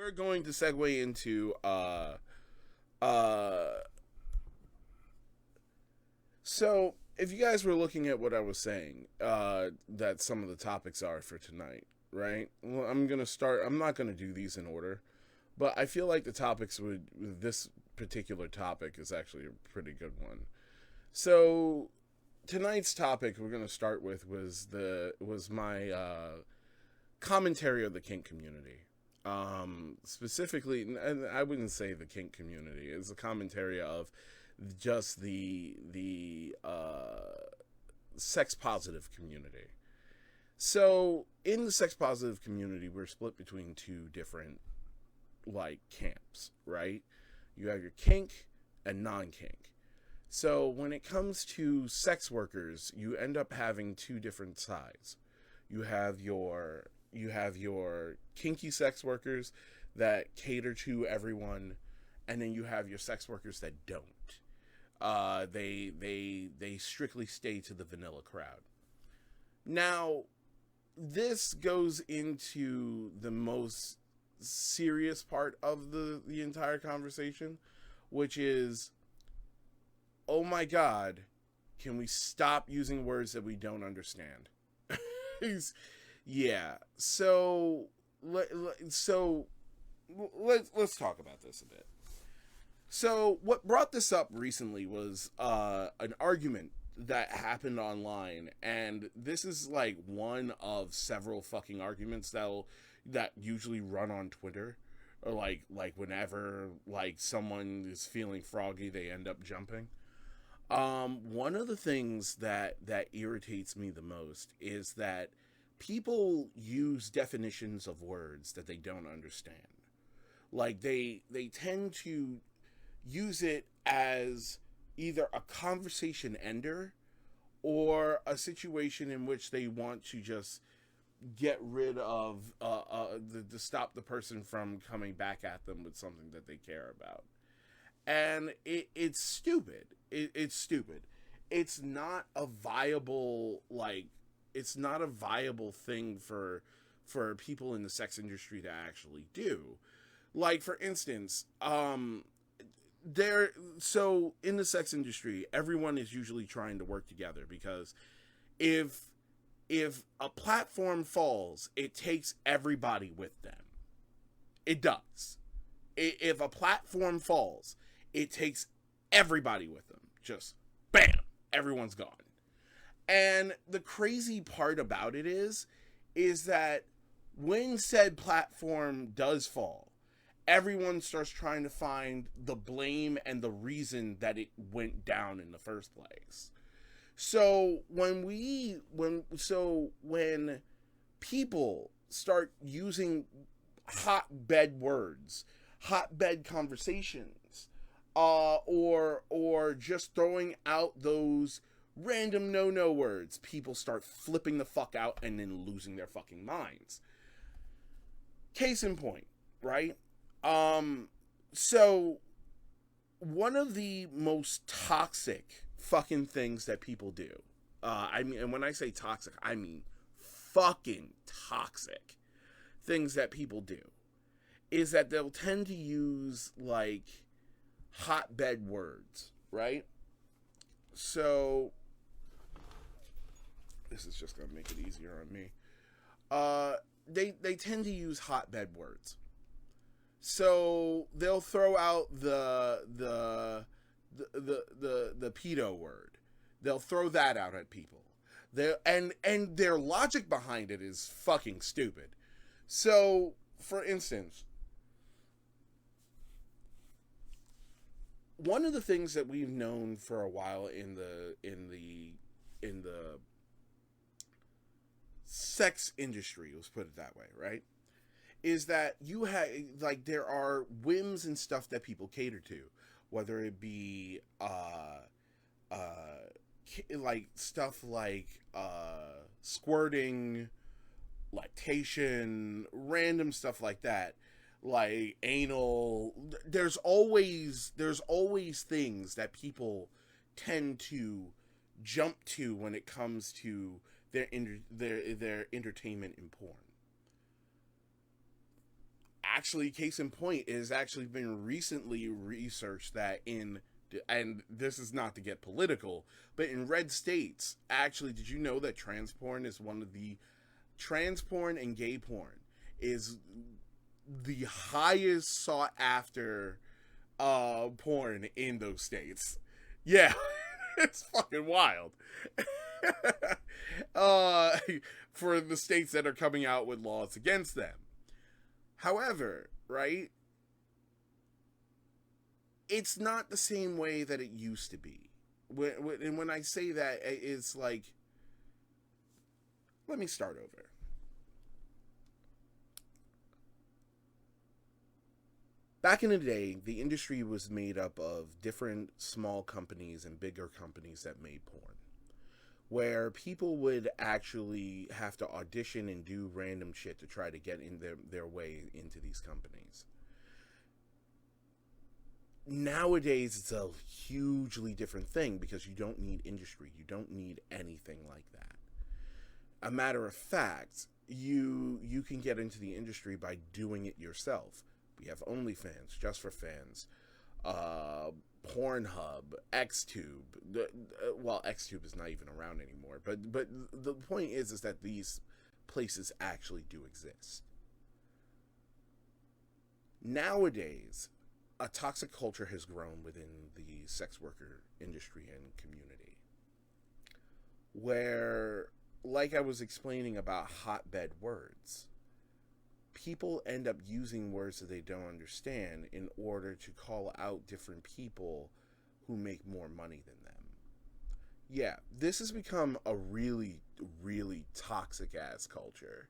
we're going to segue into uh so if you guys were looking at what I was saying, that some of the topics are for tonight, right? Well, I'm not gonna do these in order, but I feel like the topics would this particular topic is actually a pretty good one. So tonight's topic we're gonna start with was my commentary of the kink community. Specifically, and I wouldn't say the kink community, it's a commentary of just the sex positive community. So in the sex positive community, we're split between two different like camps, right? You have your kink and non-kink. So when it comes to sex workers, you end up having two different sides. You have your kinky sex workers that cater to everyone, and then you have your sex workers that don't. They strictly stay to the vanilla crowd. Now, this goes into the most serious part of the entire conversation, which is, oh my god, can we stop using words that we don't understand? Yeah. Let's talk about this a bit. So what brought this up recently was an argument that happened online, and this is like one of several fucking arguments that usually run on Twitter, or like whenever like someone is feeling froggy, they end up jumping. One of the things that irritates me the most is that people use definitions of words that they don't understand. Like they tend to use it as either a conversation ender or a situation in which they want to just get rid of to stop the person from coming back at them with something that they care about. And it's stupid. It's stupid. It's not a viable it's not a viable thing for people in the sex industry to actually do. Like, for instance, so in the sex industry, everyone is usually trying to work together, because if a platform falls, it takes everybody with them. It does. If a platform falls, it takes everybody with them. Just bam, everyone's gone. And the crazy part about it is that when said platform does fall, everyone starts trying to find the blame and the reason that it went down in the first place. So when people start using hotbed words, hotbed conversations, or just throwing out those random no words, people start flipping the fuck out and then losing their fucking minds. Case in point, right? So one of the most toxic fucking things that people do, I mean, and when I say toxic, I mean fucking toxic things that people do, is that they'll tend to use like hotbed words, right? So this is just gonna make it easier on me. They tend to use hotbed words. So they'll throw out the pedo word. They'll throw that out at people. And their logic behind it is fucking stupid. So, for instance, one of the things that we've known for a while in the sex industry, let's put it that way, right? Is that you have, like, there are whims and stuff that people cater to, whether it be like stuff like squirting, lactation, random stuff like that, like anal. There's always things that people tend to jump to when it comes to their entertainment in porn. actually, case in point, it has actually been recently researched that and this is not to get political, but in red states, actually, did you know that trans porn and gay porn is the highest sought after porn in those states? Yeah, it's fucking wild. uh, for the states that are coming out with laws against them. However, right, it's not the same way that it used to be. And when I say that, it's like, let me start over. Back in the day, the industry was made up of different small companies and bigger companies that made porn, where people would actually have to audition and do random shit to try to get in their way into these companies. Nowadays, it's a hugely different thing because you don't need industry. You don't need anything like that. A matter of fact, you can get into the industry by doing it yourself. We have OnlyFans, just for fans, Pornhub, XTube. Well, XTube is not even around anymore. But the point is that these places actually do exist. Nowadays, a toxic culture has grown within the sex worker industry and community, where, like I was explaining about hotbed words, people end up using words that they don't understand in order to call out different people who make more money than them. Yeah, this has become a really, really toxic ass culture.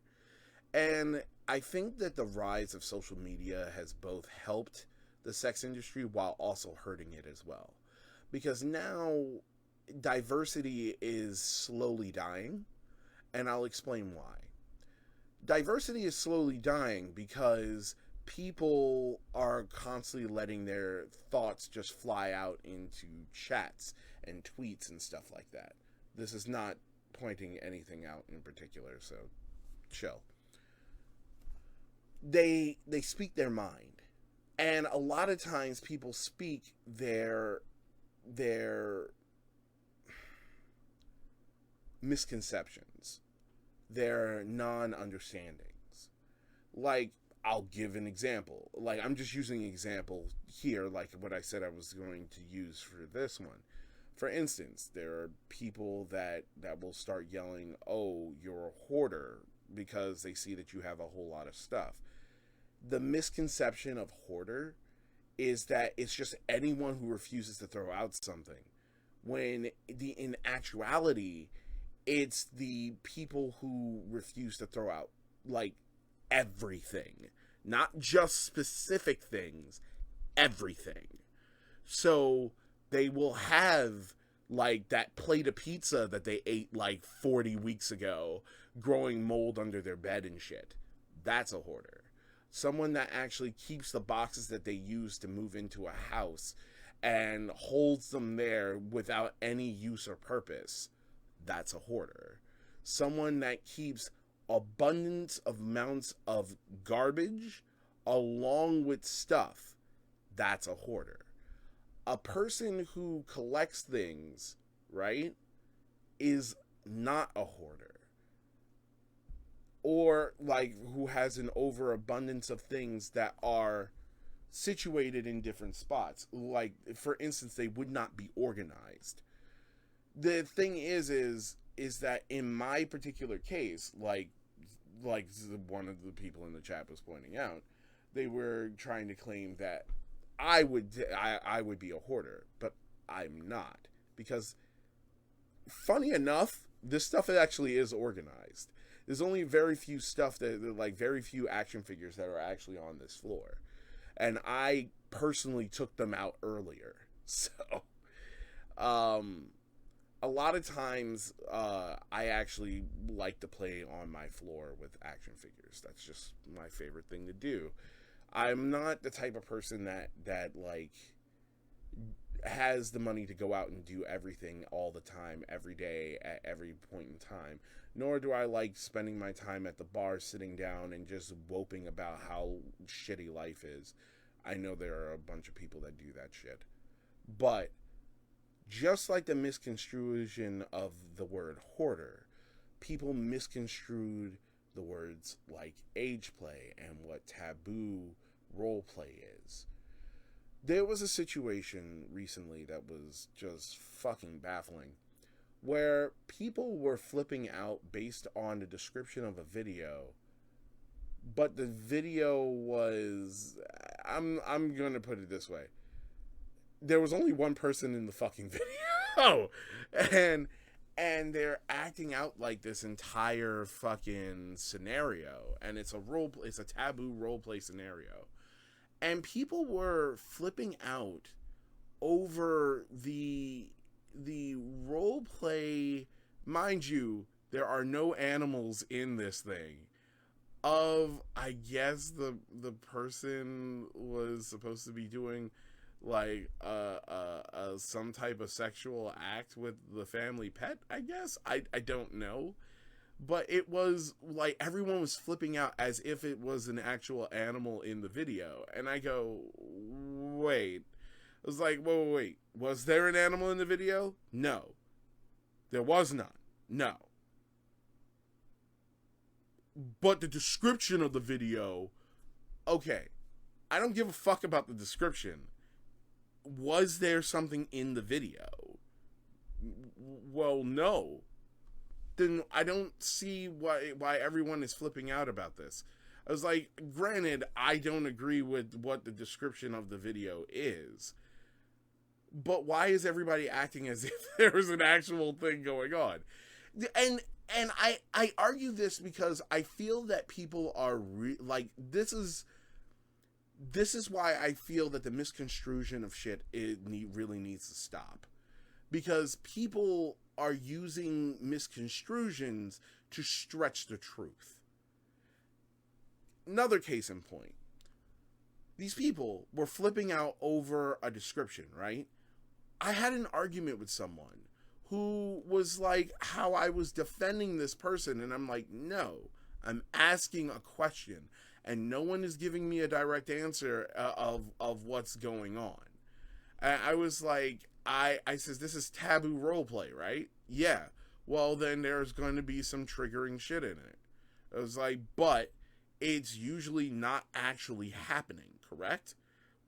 And I think that the rise of social media has both helped the sex industry while also hurting it as well. Because now diversity is slowly dying, and I'll explain why. Diversity is slowly dying because people are constantly letting their thoughts just fly out into chats and tweets and stuff like that. This is not pointing anything out in particular, so chill. They speak their mind. And a lot of times people speak their misconceptions, their non-understandings. Like, I'll give an example. Like, I'm just using an example here, like what I said I was going to use for this one. For instance, there are people that will start yelling, "Oh, you're a hoarder," because they see that you have a whole lot of stuff. The misconception of hoarder is that it's just anyone who refuses to throw out something, when in actuality, it's the people who refuse to throw out, like, everything. Not just specific things, everything. So they will have, like, that plate of pizza that they ate, like, 40 weeks ago, growing mold under their bed and shit. That's a hoarder. Someone that actually keeps the boxes that they use to move into a house and holds them there without any use or purpose. That's a hoarder. Someone that keeps abundance of amounts of garbage along with stuff. That's a hoarder. A person who collects things, right, is not a hoarder. Or, like, who has an overabundance of things that are situated in different spots. Like, for instance, they would not be organized. The thing is that in my particular case, like one of the people in the chat was pointing out, they were trying to claim that I would be a hoarder, but I'm not, because funny enough, this stuff actually is organized. There's only very few stuff like very few action figures that are actually on this floor, and I personally took them out earlier. So, a lot of times, I actually like to play on my floor with action figures. That's just my favorite thing to do. I'm not the type of person that like has the money to go out and do everything all the time, every day, at every point in time. Nor do I like spending my time at the bar sitting down and just whooping about how shitty life is. I know there are a bunch of people that do that shit. But just like the misconstruction of the word hoarder, people misconstrued the words like age play and what taboo role play is. There was a situation recently that was just fucking baffling, where people were flipping out based on the description of a video, but the video was, I'm gonna put it this way, there was only one person in the fucking video, and they're acting out like this entire fucking scenario, and it's a taboo role play scenario. And people were flipping out over the role play. Mind you, there are no animals in this thing. I guess the person was supposed to be doing like some type of sexual act with the family pet, I guess. I don't know. But it was like everyone was flipping out as if it was an actual animal in the video. And I go, wait. I was like, wait. Was there an animal in the video? No. There was none. No. But the description of the video, okay. I don't give a fuck about the description. Was there something in the video? Well, no. Then I don't see why everyone is flipping out about this. I was like, granted, I don't agree with what the description of the video is, but why is everybody acting as if there was an actual thing going on? And I argue this because I feel that people are this is why I feel that the misconstruction of shit really needs to stop, because people are using misconstrusions to stretch the truth. Another case in point. These people were flipping out over a description, right? I had an argument with someone who was like how I was defending this person, and I'm like, no, I'm asking a question, and no one is giving me a direct answer of what's going on. I was like, I says, this is taboo roleplay, right? Yeah. Well, then there's going to be some triggering shit in it. I was like, but it's usually not actually happening, correct?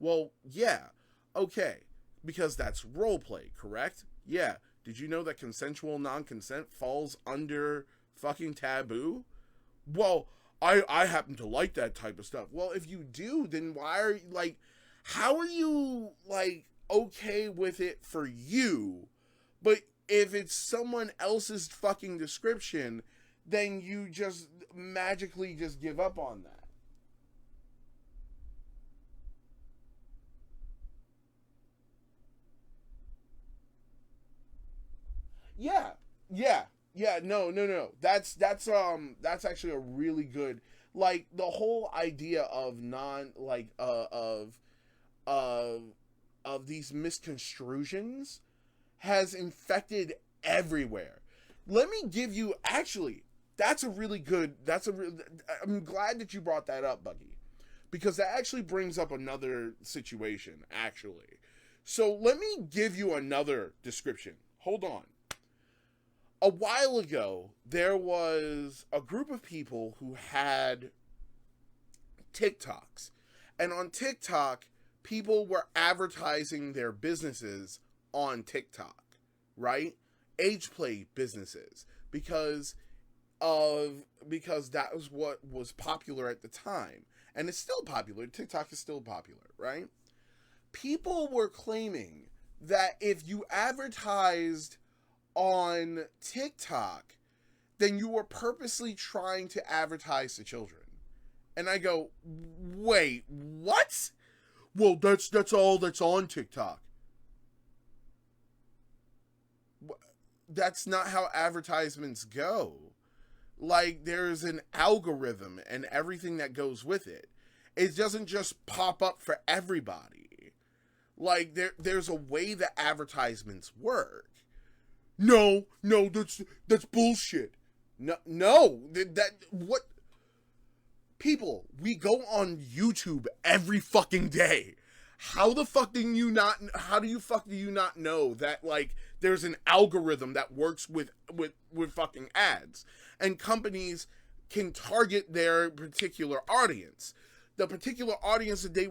Well, yeah. Okay. Because that's roleplay, correct? Yeah. Did you know that consensual non-consent falls under fucking taboo? Well, I happen to like that type of stuff. Well, if you do, then why are you, like, how are you, like, okay with it for you, but if it's someone else's fucking description, then you just magically just give up on that? Yeah, no. That's actually a really good, like, the whole idea of of these misconstrusions has infected everywhere. Let me give you, actually, I'm glad that you brought that up, Buggy, because that actually brings up another situation, actually. So let me give you another description. Hold on. A while ago, there was a group of people who had TikToks, and on TikTok, people were advertising their businesses on TikTok, right? AgePlay businesses, because that was what was popular at the time, and it's still popular. TikTok is still popular, right? People were claiming that if you advertised on TikTok, then you were purposely trying to advertise to children. And I go, wait, what? Well, that's all that's on TikTok. That's not how advertisements go. Like, there's an algorithm and everything that goes with it. It doesn't just pop up for everybody. Like, there's a way that advertisements work. No, that's bullshit. No, what? People, we go on YouTube every fucking day. How do you not know that, like, there's an algorithm that works with fucking ads, and companies can target their particular audience. The particular audience that they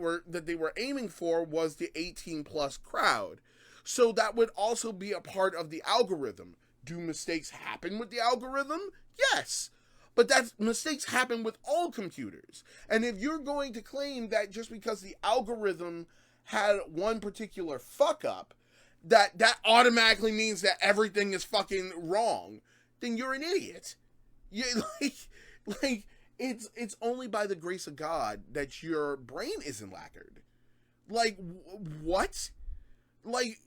were aiming for was the 18 plus crowd. So that would also be a part of the algorithm. Do mistakes happen with the algorithm? Yes. But mistakes happen with all computers. And if you're going to claim that just because the algorithm had one particular fuck up, that automatically means that everything is fucking wrong, then you're an idiot. You like it's only by the grace of God that your brain isn't lacquered. Like, what? Like,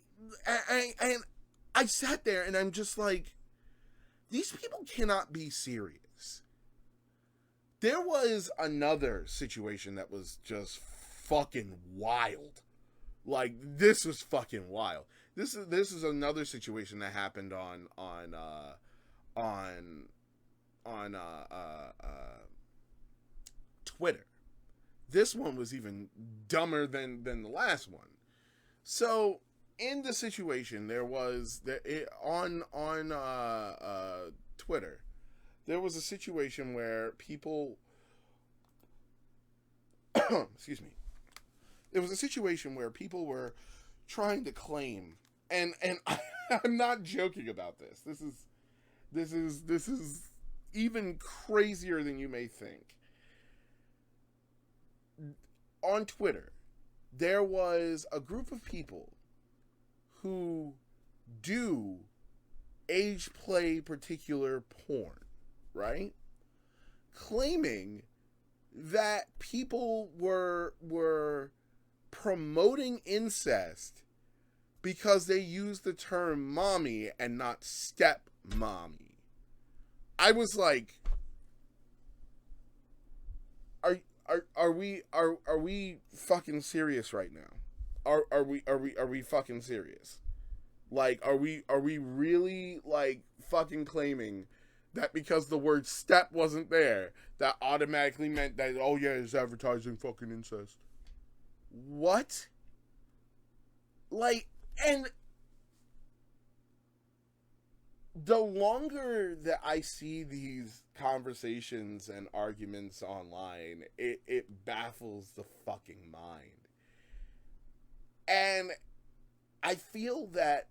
and I sat there and I'm just like, these people cannot be serious. There was another situation that was just fucking wild. Like, this was fucking wild. This is another situation that happened on Twitter. This one was even dumber than the last one. So, in the situation, there was on Twitter, there was a situation where people excuse me. There was a situation where people were trying to claim, and I'm not joking about this. This is even crazier than you may think. On Twitter, there was a group of people who do AgePlay particular porn, right? Claiming that people were promoting incest because they used the term mommy and not step mommy. I was like, are we fucking serious right now? Are we fucking serious? Like, are we really, like, fucking claiming that because the word step wasn't there, that automatically meant that, oh yeah, it's advertising fucking incest? What? Like, and the longer that I see these conversations and arguments online, it baffles the fucking mind. And I feel that,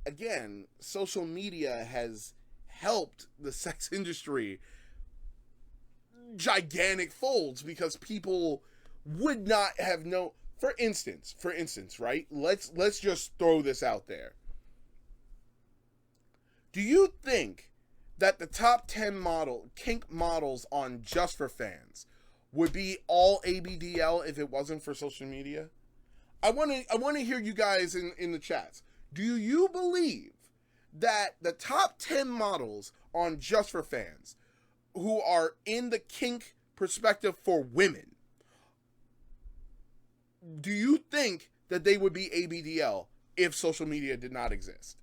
again, social media has helped the sex industry gigantic folds, because people would not have known. For instance, right? Let's just throw this out there. Do you think that the top 10 kink models on Just for Fans would be all ABDL if it wasn't for social media? I want to hear you guys in the chats. Do you believe that the top 10 models on Just for Fans who are in the kink perspective for women, do you think that they would be ABDL if social media did not exist?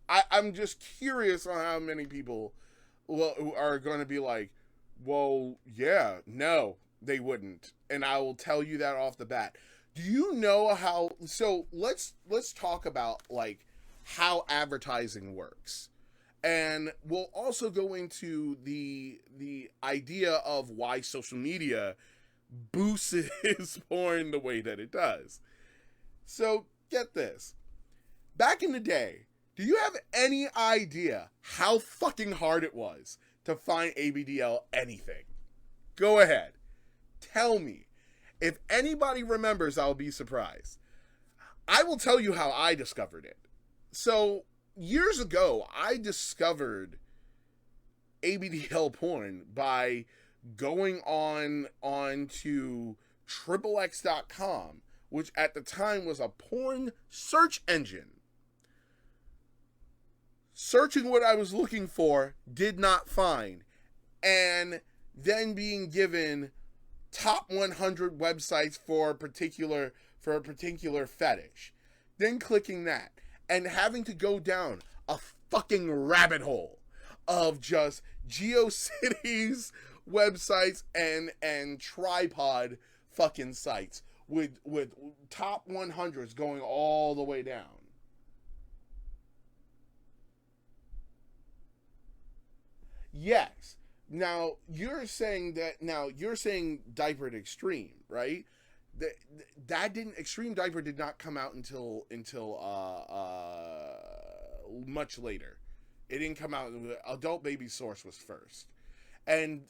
I'm just curious on how many people are going to be like, well, yeah, no, they wouldn't. And I will tell you that off the bat. Do you know how? So let's talk about, like, how advertising works. And we'll also go into the idea of why social media boosts porn the way that it does. So get this. Back in the day, do you have any idea how fucking hard it was to find ABDL anything? Go ahead. Tell me. If anybody remembers, I'll be surprised. I will tell you how I discovered it. So, years ago, I discovered ABDL porn by going on to XXX.com, which at the time was a porn search engine. Searching what I was looking for, did not find, and then being given top 100 websites for for a particular fetish, then clicking that, and having to go down a fucking rabbit hole of just GeoCities websites and tripod fucking sites with top 100s going all the way down. Yes. Now you're saying Diaper Extreme, right? That didn't Extreme Diaper did not come out until much later. It didn't come out. Adult Baby Source was first, and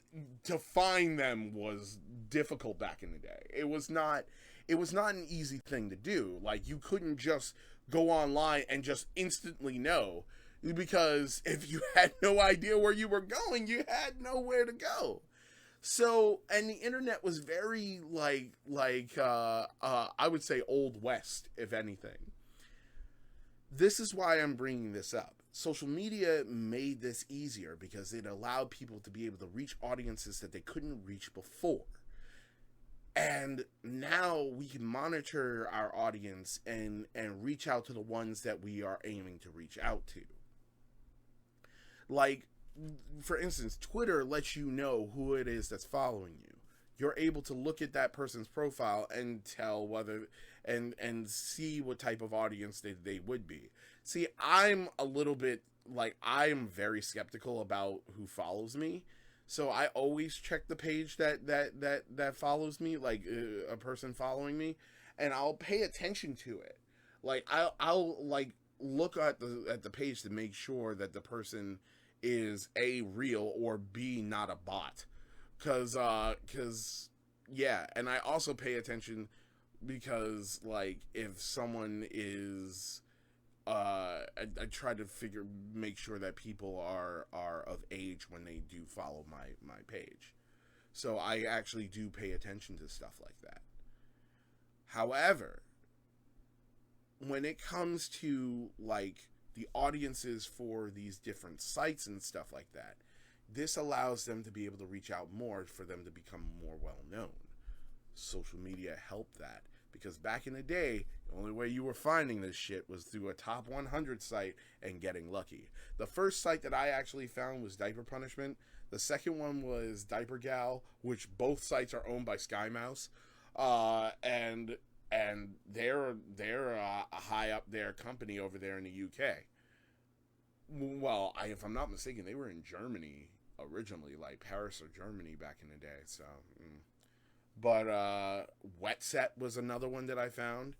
to find them was difficult back in the day. It was not an easy thing to do. Like, you couldn't just go online and just instantly know, because if you had no idea where you were going, you had nowhere to go. So, and the internet was very I would say Old West, if anything. This is why I'm bringing this up. Social media made this easier because it allowed people to be able to reach audiences that they couldn't reach before. And now we can monitor our audience and reach out to the ones that we are aiming to reach out to. Like, for instance, Twitter lets you know who it is that's following you. You're able to look at that person's profile and tell whether and see what type of audience they would be. See, I'm a little bit I'm very skeptical about who follows me. So I always check the page that follows me, like a person following me, and I'll pay attention to it. Like, I'll look at the page to make sure that the person is A, real, or B, not a bot. Cause yeah, and I also pay attention because, like, if someone is, I try to make sure that people are of age when they do follow my page. So I actually do pay attention to stuff like that. However, when it comes to, like, the audiences for these different sites and stuff like that, this allows them to be able to reach out more, for them to become more well known. Social media helped that, because back in the day, the only way you were finding this shit was through a top 100 site and getting lucky. The first site that I actually found was Diaper Punishment. The second one was Diaper Gal, which both sites are owned by Sky Mouse, and they're a high up there company over there in the UK. Well, if I'm not mistaken, they were in Germany originally, like Paris or Germany back in the day. So, but Wet Set was another one that I found,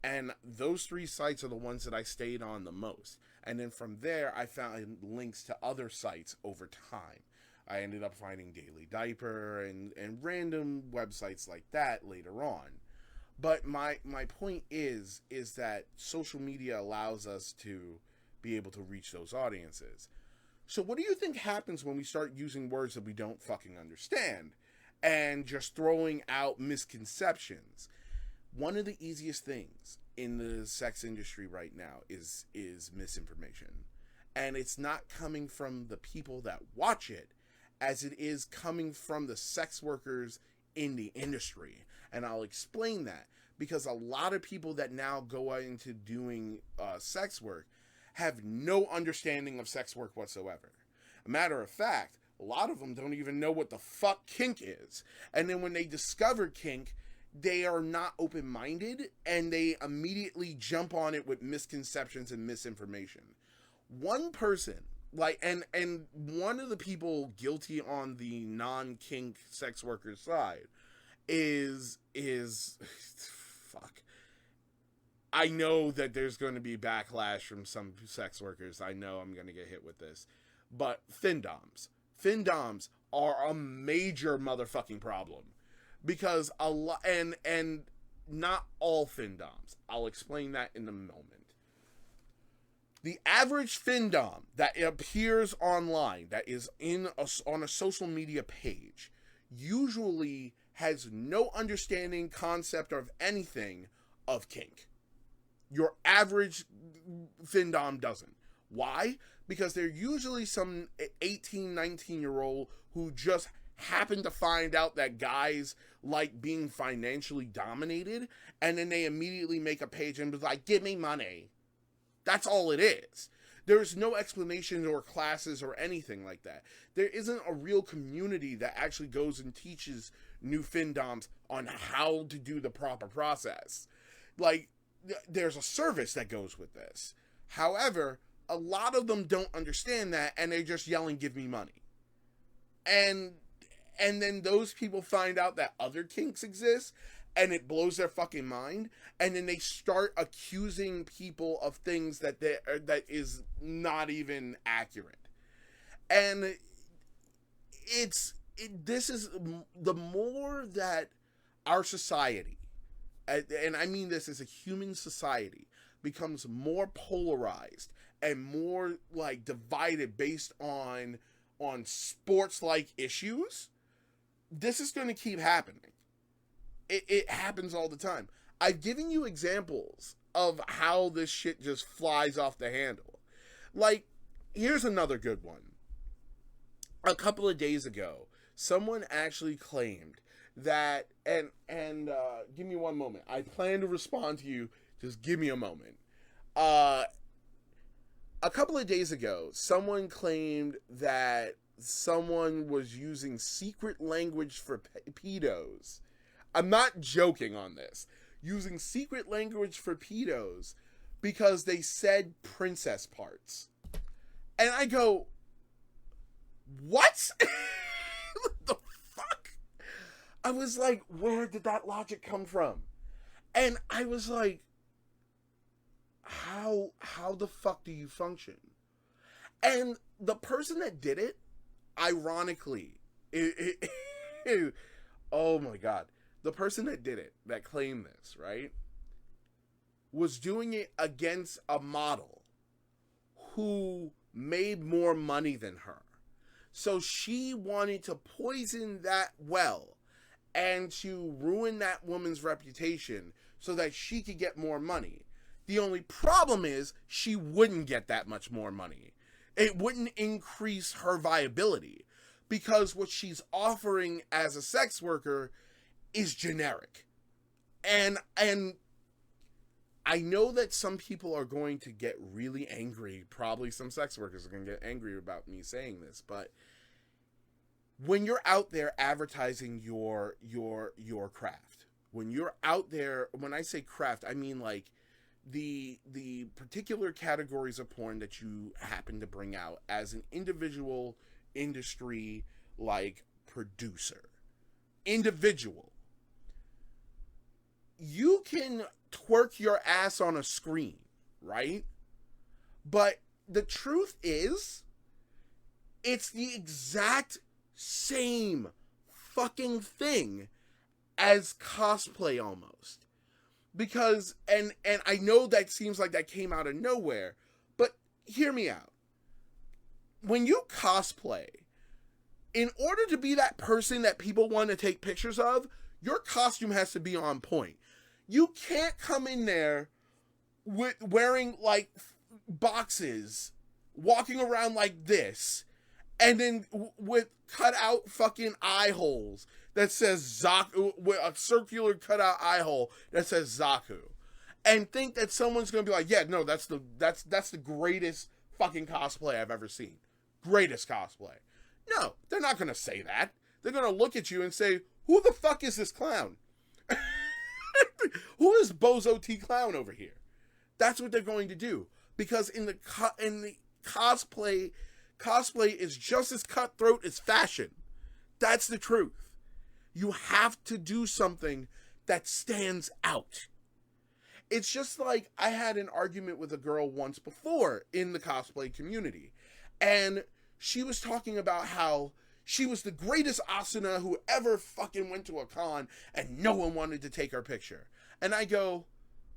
and those three sites are the ones that I stayed on the most. And then from there, I found links to other sites over time. I ended up finding Daily Diaper and random websites like that later on. But my point is that social media allows us to be able to reach those audiences. So what do you think happens when we start using words that we don't fucking understand and just throwing out misconceptions? One of the easiest things in the sex industry right now is misinformation. And it's not coming from the people that watch it, as it is coming from the sex workers in the industry. And I'll explain that, because a lot of people that now go into doing sex work have no understanding of sex work whatsoever. A matter of fact, a lot of them don't even know what the fuck kink is. And then when they discover kink, they are not open-minded, and they immediately jump on it with misconceptions and misinformation. One person, and one of the people guilty on the non-kink sex worker side is fuck. I know that there's going to be backlash from some sex workers. I know I'm going to get hit with this. But findoms. Findoms are a major motherfucking problem. Because a lot, and not all findoms. I'll explain that in a moment. The average findom that appears online, that is on a social media page, usually has no understanding, concept, of anything of kink. Your average findom doesn't. Why? Because they're usually some 18, 19-year-old who just happen to find out that guys like being financially dominated, and then they immediately make a page and be like, give me money. That's all it is. There's no explanation or classes or anything like that. There isn't a real community that actually goes and teaches new findoms on how to do the proper process. Like, there's a service that goes with this. However, a lot of them don't understand that, and they're just yelling, give me money. And then those people find out that other kinks exist, and it blows their fucking mind, and then they start accusing people of things that is not even accurate. And this is the more that our society, and I mean this as a human society, becomes more polarized and more like divided based on sports-like issues, this is going to keep happening. It happens all the time. I've given you examples of how this shit just flies off the handle. Like, here's another good one. A couple of days ago, someone actually claimed that, and give me one moment. I plan to respond to you. Just give me a moment. A couple of days ago, someone claimed that someone was using secret language for pedos. I'm not joking on this. Using secret language for pedos because they said princess parts. And I go, what? What the fuck? I was like, where did that logic come from? And I was like, how the fuck do you function? And the person that did it, ironically, oh my god, the person that did it, that claimed this, right, was doing it against a model who made more money than her. So she wanted to poison that well and to ruin that woman's reputation so that she could get more money. The only problem is she wouldn't get that much more money. It wouldn't increase her viability because what she's offering as a sex worker is generic. And I know that some people are going to get really angry. Probably some sex workers are going to get angry about me saying this, but when you're out there advertising your craft, when you're out there, when I say craft, I mean like the particular categories of porn that you happen to bring out as an individual industry like producer, individual, you can twerk your ass on a screen, right? But the truth is, it's the exact same fucking thing as cosplay almost. Because, and I know that seems like that came out of nowhere, but hear me out. When you cosplay, in order to be that person that people want to take pictures of, your costume has to be on point. You can't come in there wearing like boxes, walking around like this, and then with cut out fucking eye holes that says Zaku, with a circular cutout eye hole that says Zaku, and think that someone's gonna be like, yeah, no, that's the greatest fucking cosplay I've ever seen. Greatest cosplay. No, they're not gonna say that. They're gonna look at you and say, who the fuck is this clown? Who is Bozo T Clown over here? That's what they're going to do. Because in the cosplay is just as cutthroat as fashion. That's the truth. You have to do something that stands out. It's just like I had an argument with a girl once before in the cosplay community. And she was talking about how she was the greatest asuna who ever fucking went to a con and no one wanted to take her picture. And I go,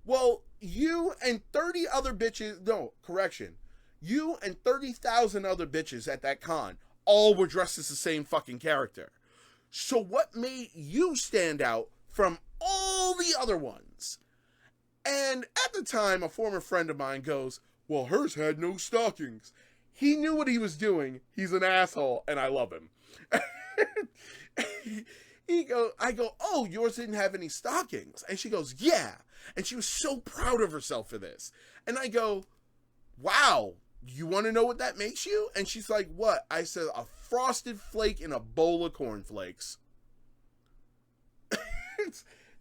well, you and 30 other bitches, no, correction. You and 30,000 other bitches at that con all were dressed as the same fucking character. So what made you stand out from all the other ones? And at the time, a former friend of mine goes, well, hers had no stockings. He knew what he was doing. He's an asshole, and I love him. I go, oh, yours didn't have any stockings. And she goes, yeah. And she was so proud of herself for this. And I go, wow, you want to know what that makes you? And she's like, what? I said, a frosted flake in a bowl of cornflakes.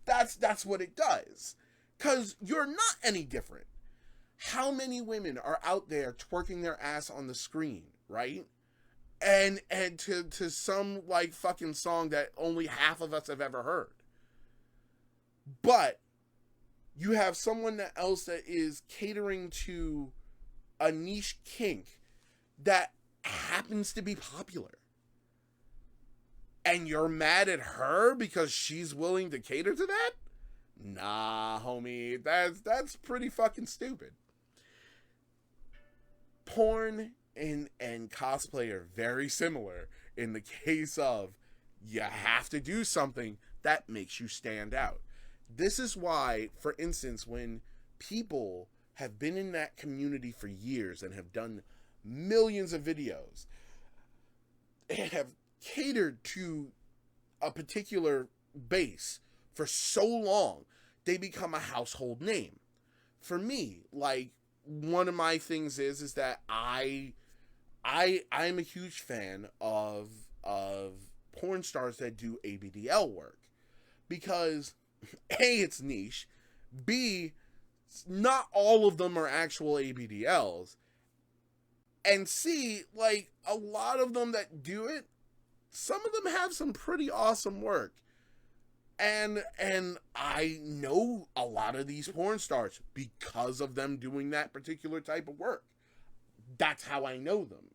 That's what it does. Because you're not any different. How many women are out there twerking their ass on the screen, right? And to some like fucking song that only half of us have ever heard. But you have someone else that is catering to a niche kink that happens to be popular. And you're mad at her because she's willing to cater to that? Nah, homie, that's pretty fucking stupid. Porn and cosplay are very similar in the case of you have to do something that makes you stand out. This is why, for instance, when people have been in that community for years and have done millions of videos and have catered to a particular base for so long, they become a household name. For me, like, one of my things is that I'm a huge fan of porn stars that do ABDL work, because A, it's niche, B, not all of them are actual ABDLs, and C, like, a lot of them that do it, some of them have some pretty awesome work. And I know a lot of these porn stars because of them doing that particular type of work. That's how I know them.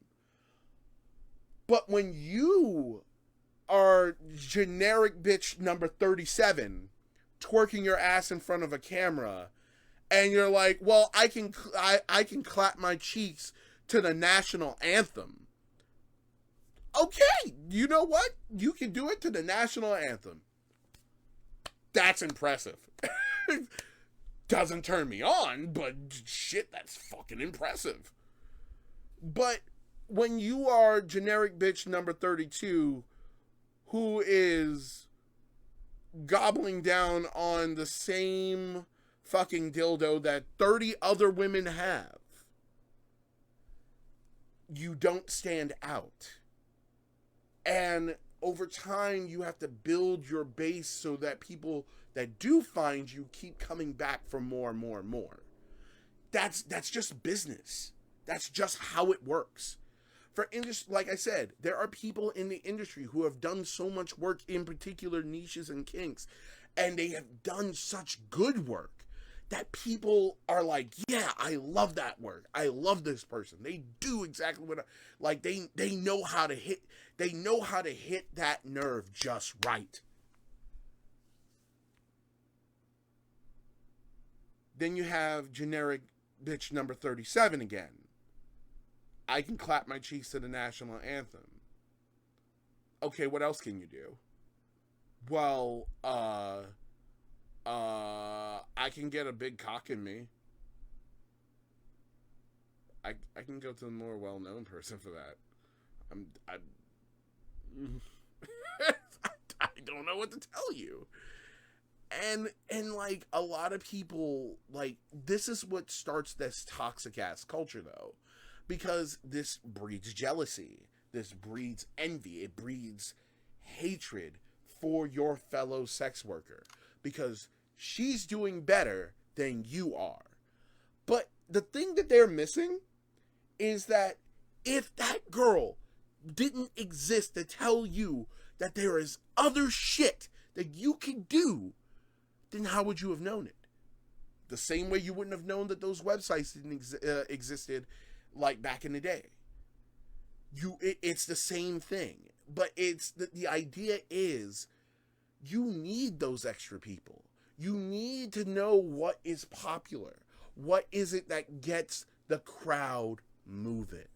But when you are generic bitch number 37 twerking your ass in front of a camera, and you're like, well, I can clap my cheeks to the national anthem. Okay, you know what? You can do it to the national anthem. That's impressive. Doesn't turn me on, but shit, that's fucking impressive. But when you are generic bitch number 32 who is gobbling down on the same fucking dildo that 30 other women have, you don't stand out. And over time, you have to build your base so that people that do find you keep coming back for more and more and more. That's just business. That's just how it works. For industry, like I said, there are people in the industry who have done so much work in particular niches and kinks, and they have done such good work that people are like, yeah, I love that work. I love this person. They do exactly what they know how to hit. They know how to hit that nerve just right. Then you have generic bitch number 37 again. I can clap my cheeks to the national anthem. Okay, what else can you do? Well, I can get a big cock in me. I can go to a more well-known person for that. I don't know what to tell you. And like, a lot of people, like, this is what starts this toxic ass culture, though, because this breeds jealousy, this breeds envy, it breeds hatred for your fellow sex worker, because she's doing better than you are. But the thing that they're missing is that if that girl didn't exist to tell you that there is other shit that you can do, then how would you have known it? The same way you wouldn't have known that those websites didn't existed, like, back in the day. It's the same thing, but it's the idea is you need those extra people. You need to know what is popular. What is it that gets the crowd moving?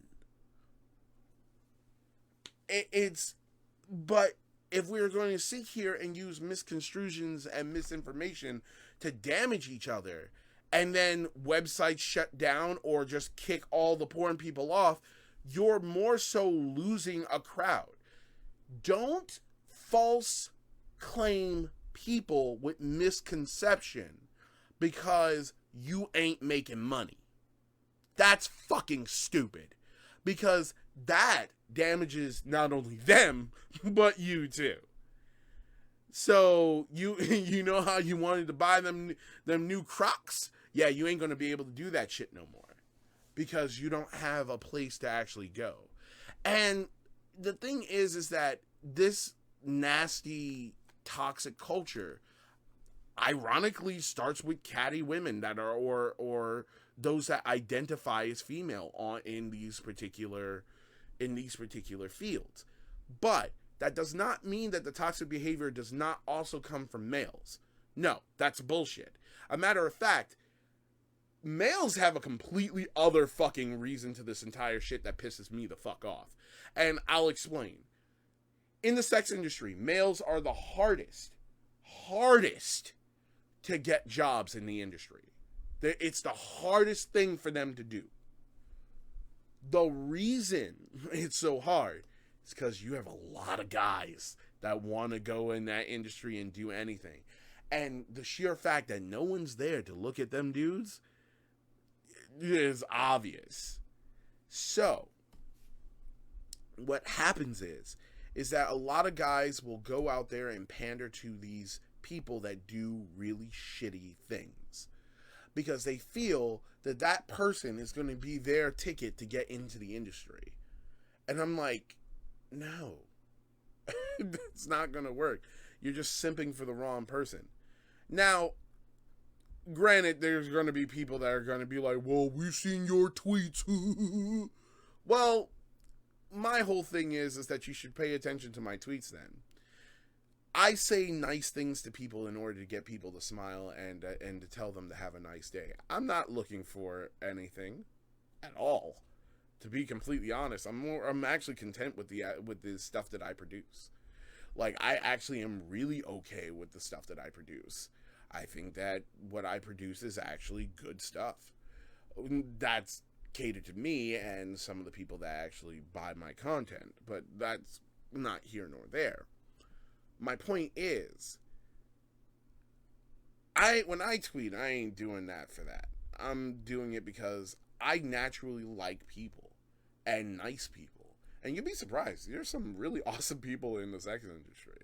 But if we're going to sit here and use misconstrusions and misinformation to damage each other, and then websites shut down or just kick all the porn people off, you're more so losing a crowd. Don't false claim people with misconception because you ain't making money. That's fucking stupid. Because that damages not only them, but you too. So you know how you wanted to buy them new Crocs? Yeah, you ain't gonna be able to do that shit no more. Because you don't have a place to actually go. And the thing is that this nasty, toxic culture ironically starts with catty women that are or those that identify as female in these particular fields. But that does not mean that the toxic behavior does not also come from males. No, that's bullshit. A matter of fact, males have a completely other fucking reason to this entire shit that pisses me the fuck off. And I'll explain. In the sex industry, males are the hardest to get jobs in the industry. It's the hardest thing for them to do. The reason it's so hard is because you have a lot of guys that want to go in that industry and do anything. And the sheer fact that no one's there to look at them dudes is obvious. So, what happens is that a lot of guys will go out there and pander to these people that do really shitty things because they feel that that person is going to be their ticket to get into the industry. And I'm like, no, it's not going to work. You're just simping for the wrong person. Now, granted, there's going to be people that are going to be like, well, we've seen your tweets. Well, my whole thing is that you should pay attention to my tweets then. I say nice things to people in order to get people to smile and to tell them to have a nice day. I'm not looking for anything at all. To be completely honest, I'm actually content with the stuff that I produce. Like, I actually am really okay with the stuff that I produce. I think that what I produce is actually good stuff. That's catered to me and some of the people that actually buy my content, but that's not here nor there. My point is, when I tweet, I ain't doing that for that. I'm doing it because I naturally like people and nice people. And you'd be surprised, there's some really awesome people in the sex industry.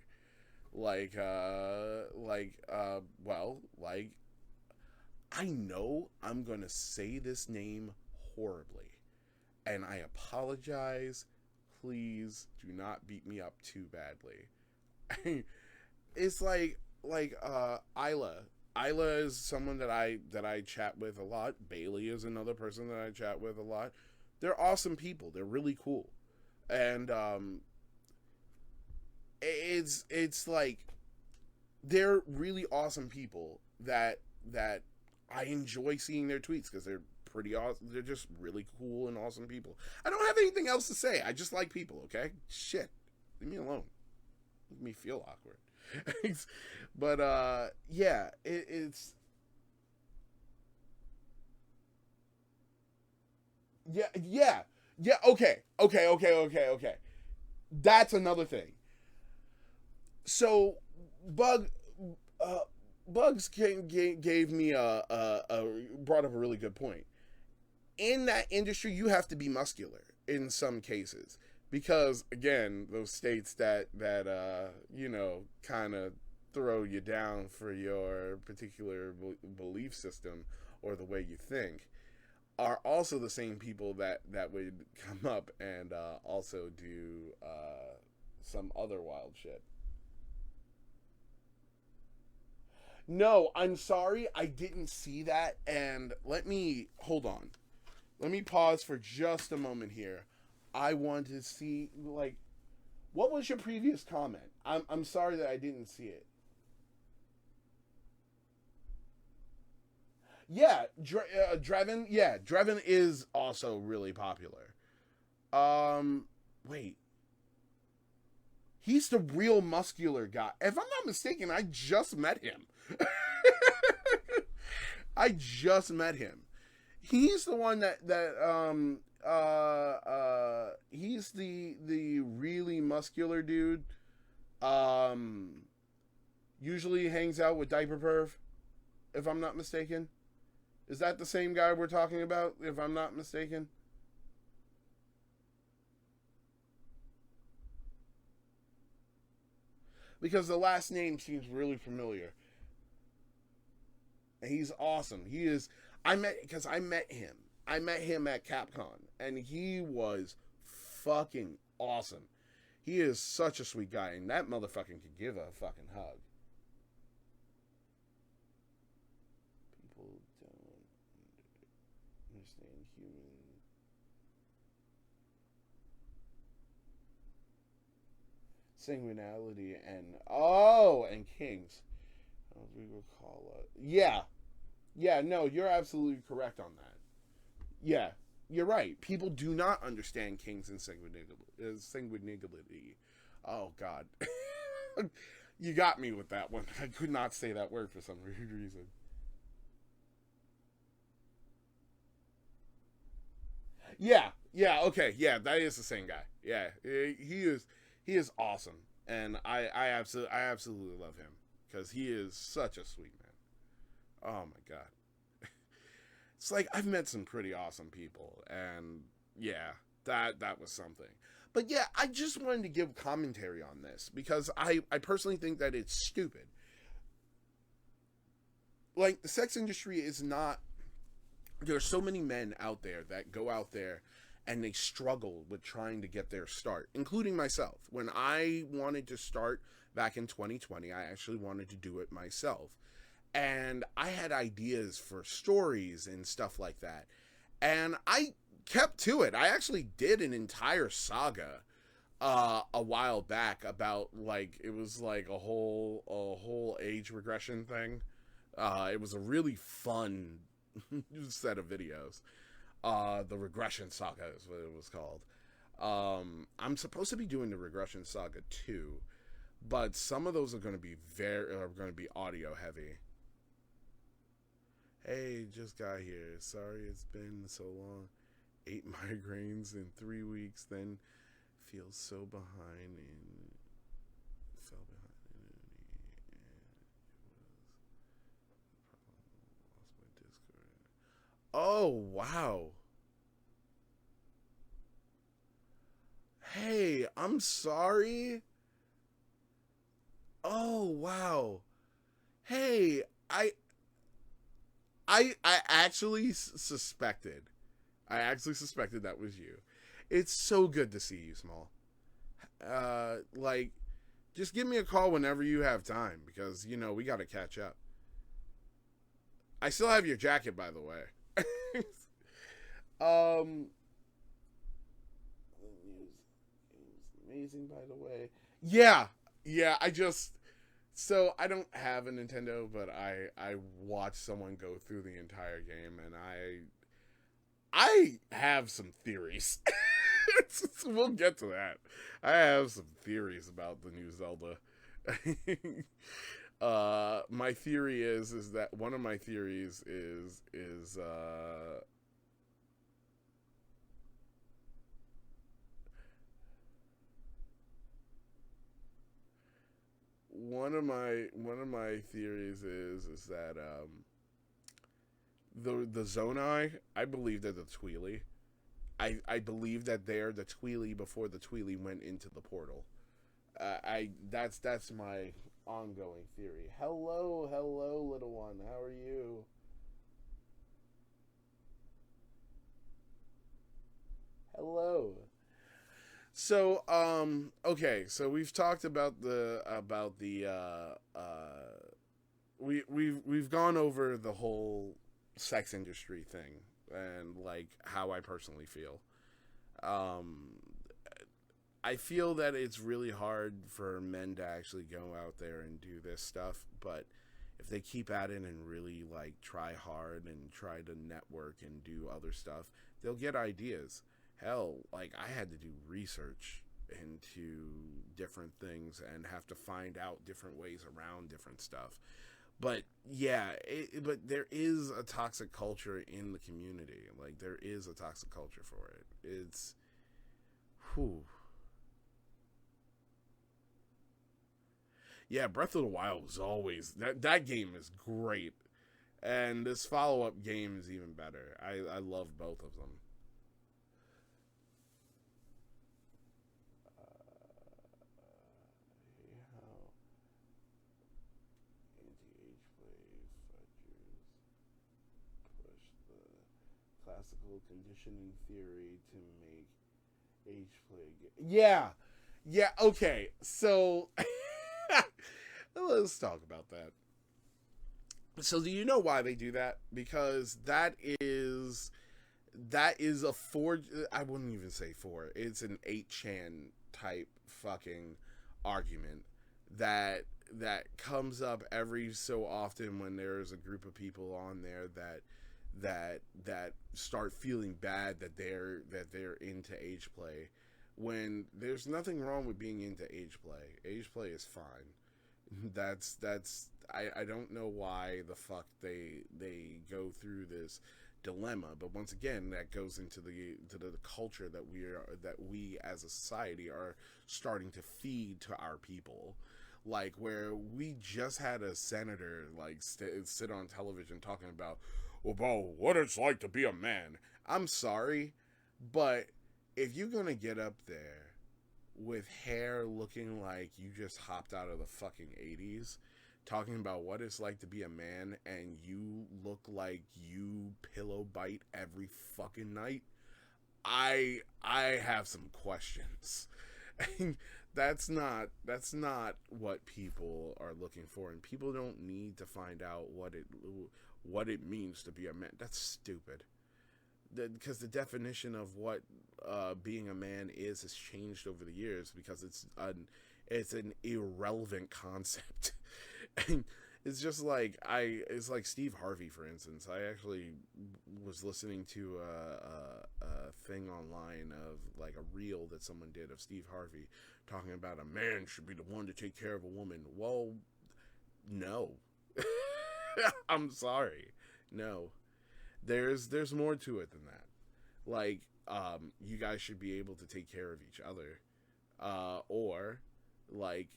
I know I'm gonna say this name horribly, and I apologize. Please do not beat me up too badly. It's like Isla. Isla is someone that I chat with a lot. Bailey is another person that I chat with a lot. They're awesome people. They're really cool, and it's like they're really awesome people that I enjoy seeing their tweets because they're pretty awesome. They're just really cool and awesome people. I don't have anything else to say. I just like people. Okay, shit, leave me alone. Make me feel awkward. But yeah, it's yeah. Okay. That's another thing. So, Bugs gave me brought up a really good point. In that industry, you have to be muscular in some cases. Because, again, those states that kind of throw you down for your particular belief system or the way you think are also the same people that would come up and also do some other wild shit. No, I'm sorry, I didn't see that, and hold on. Let me pause for just a moment here. I want to see, what was your previous comment? I'm sorry that I didn't see it. Yeah, Drevin. Yeah, Drevin is also really popular. Wait. He's the real muscular guy. If I'm not mistaken, I just met him. I just met him. He's the one that he's the really muscular dude. usually hangs out with Diaper Perv, if I'm not mistaken. Is that the same guy we're talking about, if I'm not mistaken? Because the last name seems really familiar. And he's awesome. He is. I met him. I met him at Capcom, and he was fucking awesome. He is such a sweet guy, and that motherfucker could give a fucking hug. People don't understand human. Sanguinality and kings. As we recall it. Yeah. Yeah, no, you're absolutely correct on that. Yeah, you're right. People do not understand kings and sanguinity. Oh, God. You got me with that one. I could not say that word for some reason. Yeah, okay, yeah, that is the same guy. Yeah, he is awesome, and I absolutely love him because he is such a sweet man. Oh my god, it's like I've met some pretty awesome people, and yeah, that was something. But yeah, I just wanted to give commentary on this because I personally think that it's stupid. Like the sex industry is not. There are so many men out there that go out there and they struggle with trying to get their start, including myself. When I wanted to start back in 2020, I actually wanted to do it myself. And I had ideas for stories and stuff like that. And I kept to it. I actually did an entire saga a while back about like it was like a whole age regression thing. It was a really fun set of videos. The Regression Saga is what it was called. I'm supposed to be doing the Regression Saga 2, but some of those are going to be audio heavy. Hey, just got here. Sorry it's been so long. 8 migraines in 3 weeks, then feel so behind and fell behind. Lost my Discord. Oh wow. Hey, I'm sorry. Oh wow. Hey, I actually suspected. I actually suspected that was you. It's so good to see you, Small. Like, just give me a call whenever you have time because we got to catch up. I still have your jacket, by the way. um, amazing, by the way. Yeah, yeah. So I don't have a Nintendo, but I watched someone go through the entire game, and I have some theories. We'll get to that. I have some theories about the new Zelda. My theory is that one of my theories is one of my theories is that the Zonai, I believe they're the Tweely. I believe that they're the Tweely before the Tweely went into the portal. That's my ongoing theory. Hello, little one. How are you? Hello. So, okay. So we've talked about the we've gone over the whole sex industry thing and like how I personally feel. Um, I feel that it's really hard for men to actually go out there and do this stuff, but if they keep at it and really like try hard and try to network and do other stuff, they'll get ideas. Hell, like I had to do research into different things and have to find out different ways around different stuff. But yeah, but there is a toxic culture in the community. Like there is a toxic culture for it. It's whew. Yeah, Breath of the Wild was always that game is great, and this follow-up game is even better. I love both of them. Classical conditioning theory to make AgePlay. Yeah, yeah. Okay, so let's talk about that. So, do you know why they do that? Because that is a four. I wouldn't even say four. It's an 8chan type fucking argument that comes up every so often when there's a group of people on there that start feeling bad that they're into age play, when there's nothing wrong with being into age play. Age play is fine. I don't know why the fuck they go through this dilemma, but once again that goes into the culture that we as a society are starting to feed to our people, like where we just had a senator like sit on television talking about what it's like to be a man. I'm sorry, but if you're gonna get up there with hair looking like you just hopped out of the fucking 80s, talking about what it's like to be a man, and you look like you pillow bite every fucking night, I have some questions. that's not what people are looking for, and people don't need to find out what it means to be a man. That's stupid. Because the definition of what being a man is has changed over the years, because it's an irrelevant concept. And it's just like it's like Steve Harvey, for instance. I actually was listening to a thing online of like a reel that someone did of Steve Harvey talking about a man should be the one to take care of a woman. Well, no. I'm sorry. No. There's more to it than that. Like, you guys should be able to take care of each other. Or, like,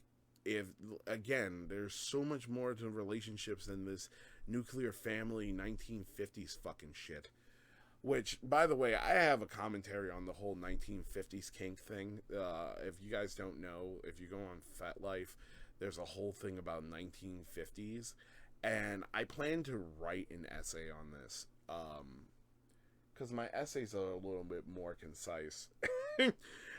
if, again, there's so much more to relationships than this nuclear family 1950s fucking shit. Which, by the way, I have a commentary on the whole 1950s kink thing. If you guys don't know, if you go on FetLife, there's a whole thing about 1950s. And I plan to write an essay on this. Because my essays are a little bit more concise.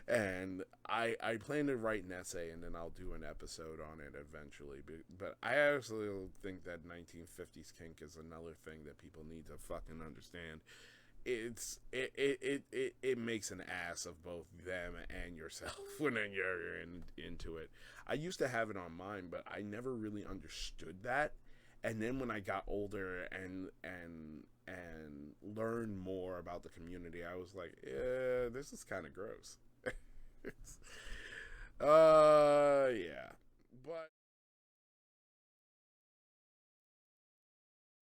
And I plan to write an essay, and then I'll do an episode on it eventually. But I actually think that 1950s kink is another thing that people need to fucking understand. It makes an ass of both them and yourself when you're into it. I used to have it on mine, but I never really understood that. And then when I got older and learned more about the community, I was like, yeah, this is kind of gross.